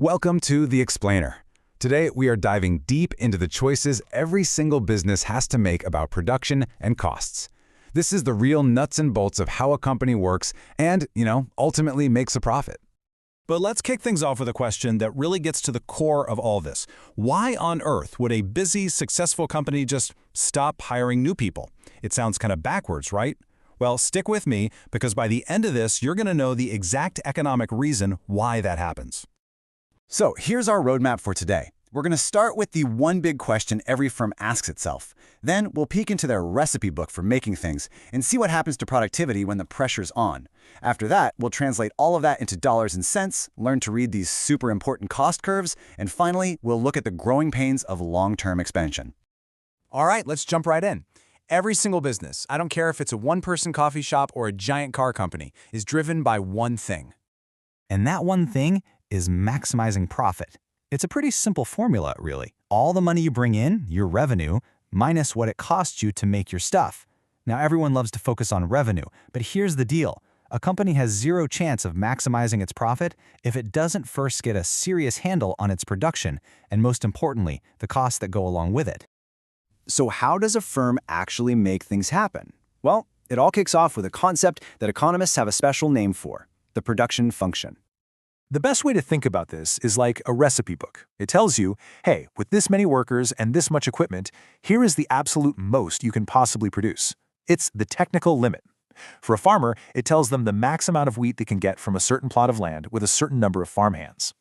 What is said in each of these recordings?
Welcome to The Explainer. Today, we are diving deep into the choices every single business has to make about production and costs. This is the real nuts and bolts of how a company works and, ultimately makes a profit. But let's kick things off with a question that really gets to the core of all this. Why on earth would a busy, successful company just stop hiring new people? It sounds kind of backwards, right? Well, stick with me, because by the end of this, you're going to know the exact economic reason why that happens. So here's our roadmap for today. We're going to start with the one big question every firm asks itself. Then we'll peek into their recipe book for making things and see what happens to productivity when the pressure's on. After that, we'll translate all of that into dollars and cents, learn to read these super important cost curves, and finally, we'll look at the growing pains of long-term expansion. All right, let's jump right in. Every single business, I don't care if it's a one-person coffee shop or a giant car company, is driven by one thing. And that one thing is maximizing profit. It's a pretty simple formula, really. All the money you bring in, your revenue, minus what it costs you to make your stuff. Now, everyone loves to focus on revenue, but here's the deal. A company has zero chance of maximizing its profit if it doesn't first get a serious handle on its production, and most importantly, the costs that go along with it. So how does a firm actually make things happen? Well, it all kicks off with a concept that economists have a special name for: the production function. The best way to think about this is like a recipe book. It tells you, hey, with this many workers and this much equipment, here is the absolute most you can possibly produce. It's the technical limit. For a farmer, it tells them the max amount of wheat they can get from a certain plot of land with a certain number of farmhands.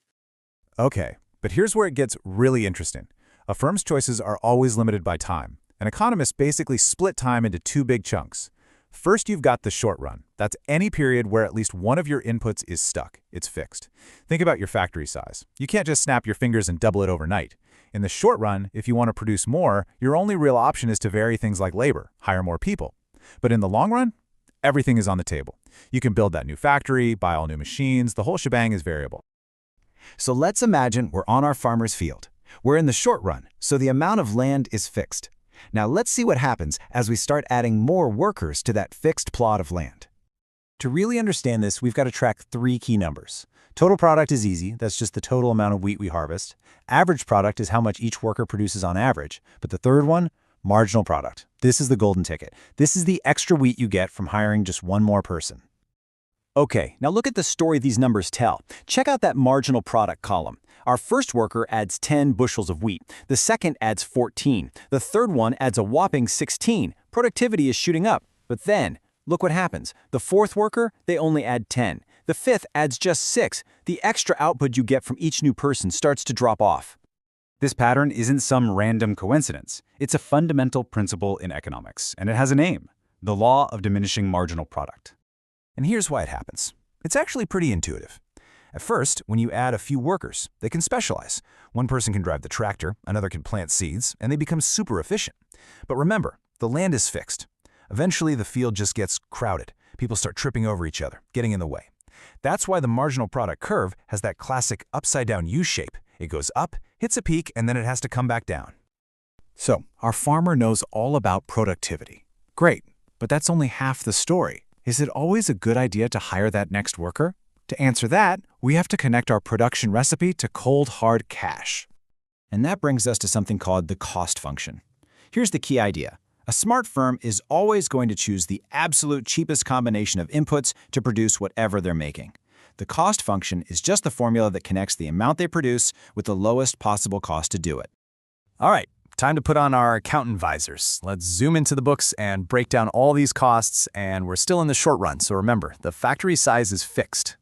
Okay, but here's where it gets really interesting. A firm's choices are always limited by time, and economists basically split time into two big chunks. First, you've got the short run. That's any period where at least one of your inputs is stuck. It's fixed. Think about your factory size. You can't just snap your fingers and double it overnight. In the short run, if you want to produce more, your only real option is to vary things like labor, hire more people. But in the long run, everything is on the table. You can build that new factory, buy all new machines, the whole shebang is variable. So let's imagine we're on our farmer's field. We're in the short run, so the amount of land is fixed. Now let's see what happens as we start adding more workers to that fixed plot of land. To really understand this, we've got to track three key numbers. Total product is easy. That's just the total amount of wheat we harvest. Average product is how much each worker produces on average. But the third one, marginal product. This is the golden ticket. This is the extra wheat you get from hiring just one more person. Okay, now look at the story these numbers tell. Check out that marginal product column. Our first worker adds 10 bushels of wheat. The second adds 14. The third one adds a whopping 16. Productivity is shooting up. But then, look what happens. The fourth worker, they only add 10. The fifth adds just 6. The extra output you get from each new person starts to drop off. This pattern isn't some random coincidence. It's a fundamental principle in economics, and it has a name: the law of diminishing marginal product. And here's why it happens. It's actually pretty intuitive. At first, when you add a few workers, they can specialize. One person can drive the tractor, another can plant seeds, and they become super efficient. But remember, the land is fixed. Eventually, the field just gets crowded. People start tripping over each other, getting in the way. That's why the marginal product curve has that classic upside-down U shape. It goes up, hits a peak, and then it has to come back down. So, our farmer knows all about productivity. Great, but that's only half the story. Is it always a good idea to hire that next worker? To answer that, we have to connect our production recipe to cold, hard cash. And that brings us to something called the cost function. Here's the key idea. A smart firm is always going to choose the absolute cheapest combination of inputs to produce whatever they're making. The cost function is just the formula that connects the amount they produce with the lowest possible cost to do it. All right, time to put on our accountant visors. Let's zoom into the books and break down all these costs, and we're still in the short run, so remember, the factory size is fixed.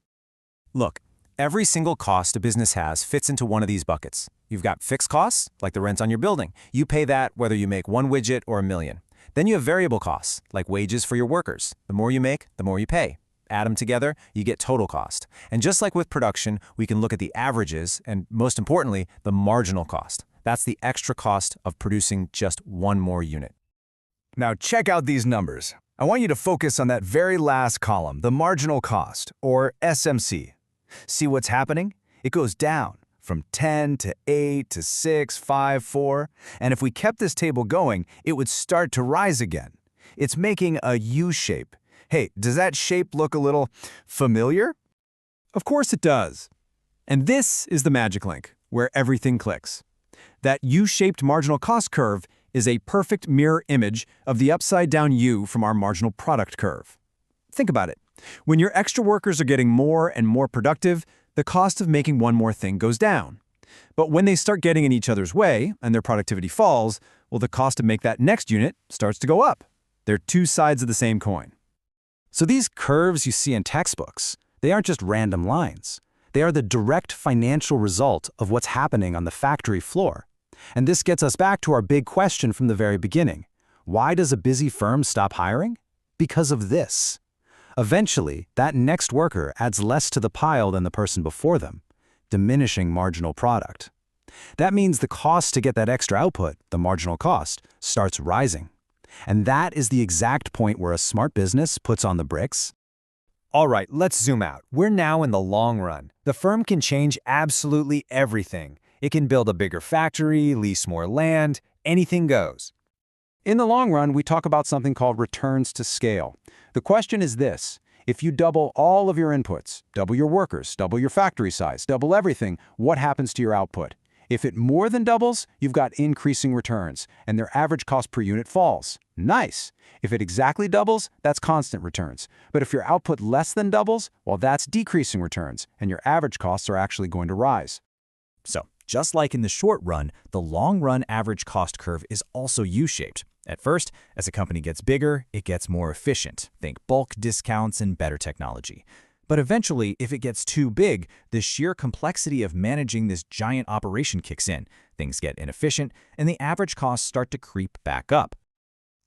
Look, every single cost a business has fits into one of these buckets. You've got fixed costs, like the rent on your building. You pay that whether you make one widget or a million. Then you have variable costs, like wages for your workers. The more you make, the more you pay. Add them together, you get total cost. And just like with production, we can look at the averages and, most importantly, the marginal cost. That's the extra cost of producing just one more unit. Now check out these numbers. I want you to focus on that very last column, the marginal cost, or SMC. See what's happening? It goes down from 10 to 8 to 6, 5, 4. And if we kept this table going, it would start to rise again. It's making a U shape. Hey, does that shape look a little familiar? Of course it does. And this is the magic link, where everything clicks. That U-shaped marginal cost curve is a perfect mirror image of the upside-down U from our marginal product curve. Think about it. When your extra workers are getting more and more productive, the cost of making one more thing goes down. But when they start getting in each other's way and their productivity falls, well, the cost to make that next unit starts to go up. They're two sides of the same coin. So these curves you see in textbooks, they aren't just random lines. They are the direct financial result of what's happening on the factory floor. And this gets us back to our big question from the very beginning. Why does a busy firm stop hiring? Because of this. Eventually, that next worker adds less to the pile than the person before them, diminishing marginal product. That means the cost to get that extra output, the marginal cost, starts rising. And that is the exact point where a smart business puts on the brakes. All right, let's zoom out. We're now in the long run. The firm can change absolutely everything. It can build a bigger factory, lease more land, anything goes. In the long run, we talk about something called returns to scale. The question is this: if you double all of your inputs, double your workers, double your factory size, double everything, what happens to your output? If it more than doubles, you've got increasing returns, and their average cost per unit falls. Nice. If it exactly doubles, that's constant returns. But if your output less than doubles, well, that's decreasing returns, and your average costs are actually going to rise. So, just like in the short run, the long-run average cost curve is also U-shaped. At first, as a company gets bigger, it gets more efficient. Think bulk discounts and better technology. But eventually, if it gets too big, the sheer complexity of managing this giant operation kicks in. Things get inefficient, and the average costs start to creep back up.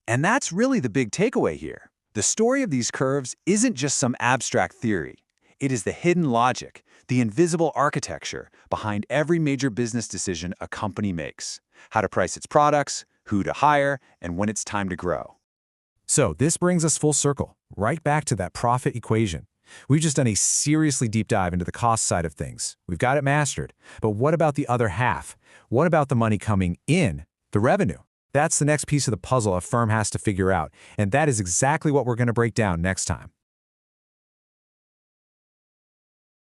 And that's really the big takeaway here. The story of these curves isn't just some abstract theory. It is the hidden logic, the invisible architecture behind every major business decision a company makes. How to price its products, who to hire, and when it's time to grow. So this brings us full circle, right back to that profit equation. We've just done a seriously deep dive into the cost side of things. We've got it mastered. But what about the other half? What about the money coming in, the revenue? That's the next piece of the puzzle a firm has to figure out, and that is exactly what we're going to break down next time.